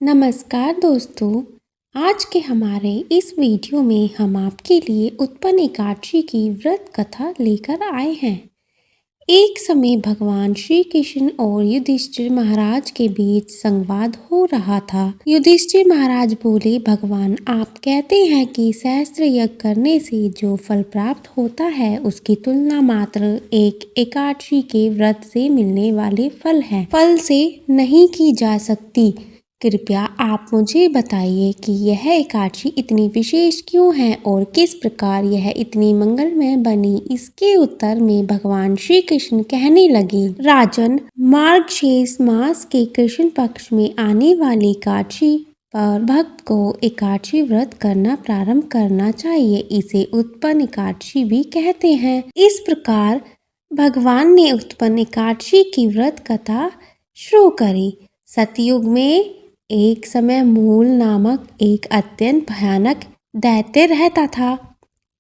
नमस्कार दोस्तों। आज के हमारे इस वीडियो में हम आपके लिए उत्पन्न एकादशी की व्रत कथा लेकर आए हैं। एक समय भगवान श्री कृष्ण और युधिष्ठिर महाराज के बीच संवाद हो रहा था। युधिष्ठिर महाराज बोले, भगवान आप कहते हैं कि सहस्त्र यज्ञ करने से जो फल प्राप्त होता है उसकी तुलना मात्र एक एकादशी के व्रत से मिलने वाले फल से नहीं की जा सकती। कृपया आप मुझे बताइए कि यह एकादशी इतनी विशेष क्यों है और किस प्रकार यह इतनी मंगलमय बनी। इसके उत्तर में भगवान श्री कृष्ण कहने लगे, राजन, मार्गशीर्ष मास के कृष्ण पक्ष में आने वाली एकादशी पर भक्त को एकादशी व्रत करना प्रारंभ करना चाहिए। इसे उत्पन्न एकादशी भी कहते हैं। इस प्रकार भगवान ने उत्पन्न एकादशी की व्रत कथा शुरू करी। सतयुग में एक समय मूल नामक एक अत्यंत भयानक दैत्य रहता था,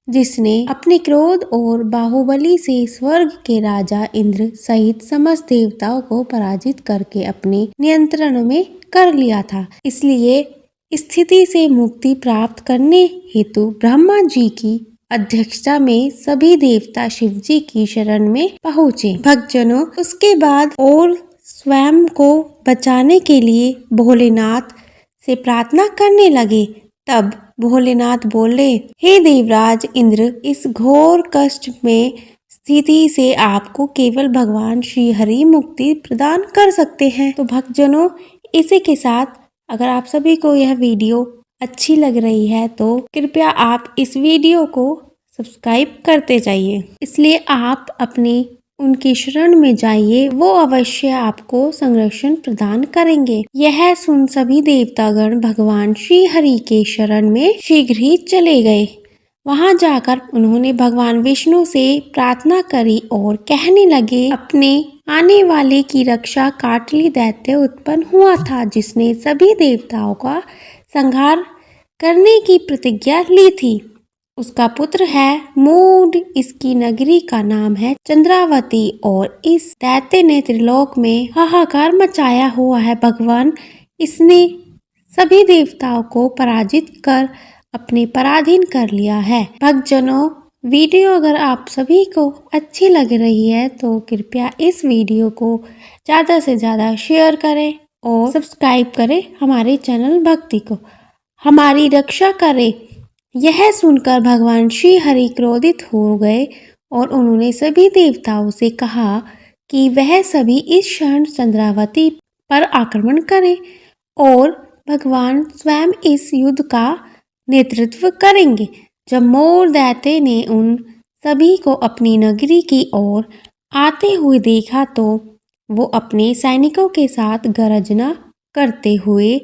जिसने अपने क्रोध और बाहुबली से स्वर्ग के राजा इंद्र सहित समस्त देवताओं को पराजित करके अपने नियंत्रण में कर लिया था। इसलिए स्थिति से मुक्ति प्राप्त करने हेतु ब्रह्मा जी की अध्यक्षता में सभी देवता शिव जी की शरण में पहुँचे। भक्तजनों उसके बाद और स्वयं को बचाने के लिए भोलेनाथ से प्रार्थना करने लगे। तब भोलेनाथ बोले, हे देवराज इंद्र, इस घोर कष्ट में स्थिति से आपको केवल भगवान श्री हरि मुक्ति प्रदान कर सकते हैं। तो भक्तजनों, इसी के साथ अगर आप सभी को यह वीडियो अच्छी लग रही है तो कृपया आप इस वीडियो को सब्सक्राइब करते जाइए। इसलिए आप अपनी उनकी शरण में जाइए, वो अवश्य आपको संरक्षण प्रदान करेंगे। यह सुन सभी देवतागण भगवान श्री हरि के शरण में शीघ्र ही चले गए। वहां जाकर उन्होंने भगवान विष्णु से प्रार्थना करी और कहने लगे, अपने आने वाले की रक्षा काटली दैत्य उत्पन्न हुआ था, जिसने सभी देवताओं का संहार करने की प्रतिज्ञा ली थी। उसका पुत्र है मूड, इसकी नगरी का नाम है चंद्रावती और इस दैत्य ने त्रिलोक में हाहाकार मचाया हुआ है। भगवान इसने सभी देवताओं को पराजित कर अपने पराधीन कर लिया है। भक्तजनों, वीडियो अगर आप सभी को अच्छी लग रही है तो कृपया इस वीडियो को ज़्यादा से ज़्यादा शेयर करें और सब्सक्राइब करें हमारे चैनल भक्ति को। हमारी रक्षा करें। यह सुनकर भगवान श्री हरि क्रोधित हो गए और उन्होंने सभी देवताओं से कहा कि वह सभी इस क्षण चंद्रावती पर आक्रमण करें और भगवान स्वयं इस युद्ध का नेतृत्व करेंगे। जब मोर दैत्य ने उन सभी को अपनी नगरी की ओर आते हुए देखा तो वो अपने सैनिकों के साथ गर्जना करते हुए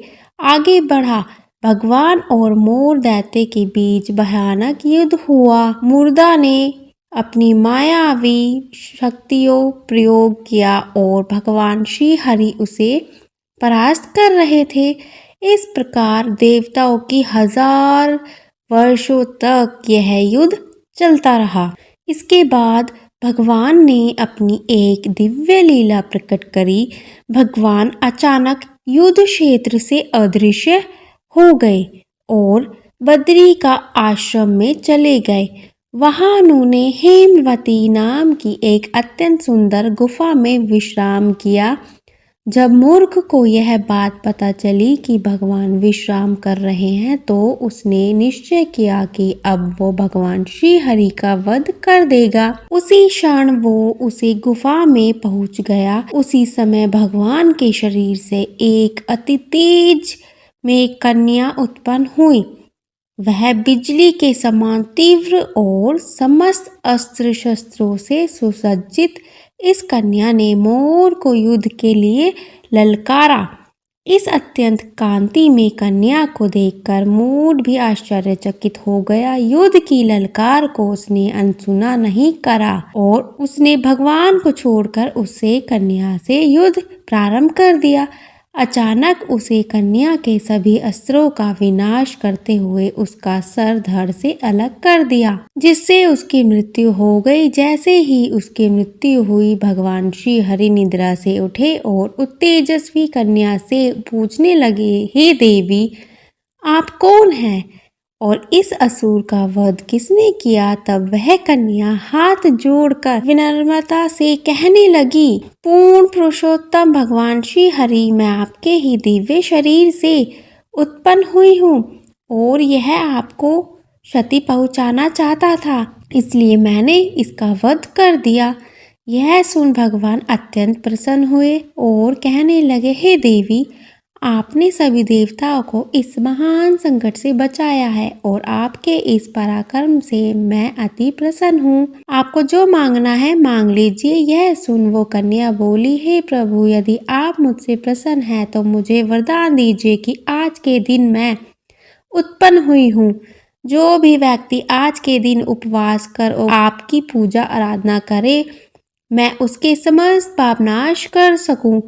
आगे बढ़ा। भगवान और मोर दैत्य के बीच भयानक युद्ध हुआ। मुर्दा ने अपनी मायावी शक्तियों प्रयोग किया और भगवान श्री हरि उसे परास्त कर रहे थे। इस प्रकार देवताओं की 1000 वर्षों तक यह युद्ध चलता रहा। इसके बाद भगवान ने अपनी एक दिव्य लीला प्रकट करी। भगवान अचानक युद्ध क्षेत्र से अदृश्य हो गए और बद्री का आश्रम में चले गए। वहां उन्होंने हेमवती नाम की एक अत्यंत सुंदर गुफा में विश्राम किया। जब मूर्ख को यह बात पता चली कि भगवान विश्राम कर रहे हैं तो उसने निश्चय किया कि अब वो भगवान श्री हरि का वध कर देगा। उसी क्षण वो उसी गुफा में पहुंच गया। उसी समय भगवान के शरीर से एक अति तेज में कन्या उत्पन्न हुई। वह बिजली के समान तीव्र और समस्त अस्त्र शस्त्रों से सुसज्जित इस कन्या ने मोर को युद्ध के लिए ललकारा। इस अत्यंत कांति में कन्या को देखकर मोर भी आश्चर्यचकित हो गया। युद्ध की ललकार को उसने अनसुना नहीं करा और उसने भगवान को छोड़कर उससे कन्या से युद्ध प्रारंभ कर दिया। अचानक उसे कन्या के सभी अस्त्रों का विनाश करते हुए उसका सर धड़ से अलग कर दिया, जिससे उसकी मृत्यु हो गई। जैसे ही उसकी मृत्यु हुई, भगवान श्री हरि निद्रा से उठे और उस तेजस्वी कन्या से पूछने लगे, हे देवी, आप कौन हैं और इस असुर का वध किसने किया? तब वह कन्या हाथ जोड़कर विनम्रता से कहने लगी, पूर्ण पुरुषोत्तम भगवान श्री हरि, मैं आपके ही दिव्य शरीर से उत्पन्न हुई हूँ और यह आपको क्षति पहुँचाना चाहता था, इसलिए मैंने इसका वध कर दिया। यह सुन भगवान अत्यंत प्रसन्न हुए और कहने लगे, हे देवी, आपने सभी देवताओं को इस महान संकट से बचाया है और आपके इस पराक्रम से मैं अति प्रसन्न हूँ। आपको जो मांगना है मांग लीजिए। यह सुन वो कन्या बोली, हे प्रभु, यदि आप मुझसे प्रसन्न हैं तो मुझे वरदान दीजिए कि आज के दिन मैं उत्पन्न हुई हूँ। जो भी व्यक्ति आज के दिन उपवास कर और आपकी पूजा आराधना करे, मैं उसके समस्त पाप नाश कर सकूं।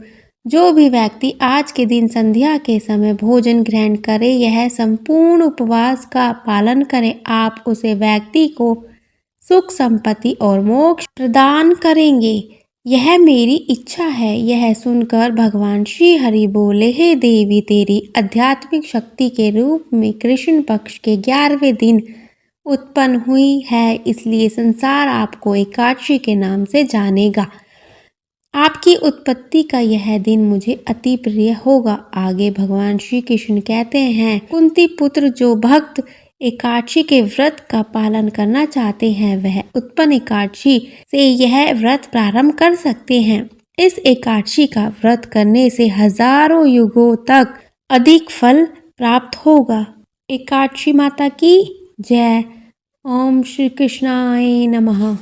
जो भी व्यक्ति आज के दिन संध्या के समय भोजन ग्रहण करे, यह संपूर्ण उपवास का पालन करे, आप उसे व्यक्ति को सुख, संपत्ति और मोक्ष प्रदान करेंगे। यह मेरी इच्छा है। यह सुनकर भगवान श्री हरि बोले, हे देवी, तेरी आध्यात्मिक शक्ति के रूप में कृष्ण पक्ष के 11वें दिन उत्पन्न हुई है, इसलिए संसार आपको एकादशी के नाम से जानेगा। आपकी उत्पत्ति का यह दिन मुझे अति प्रिय होगा। आगे भगवान श्री कृष्ण कहते हैं, कुंती पुत्र जो भक्त एकादशी के व्रत का पालन करना चाहते हैं, वह उत्पन्न एकादशी से यह व्रत प्रारंभ कर सकते हैं। इस एकादशी का व्रत करने से हजारों युगों तक अधिक फल प्राप्त होगा। एकादशी माता की जय। ओम श्री कृष्णाय नमः।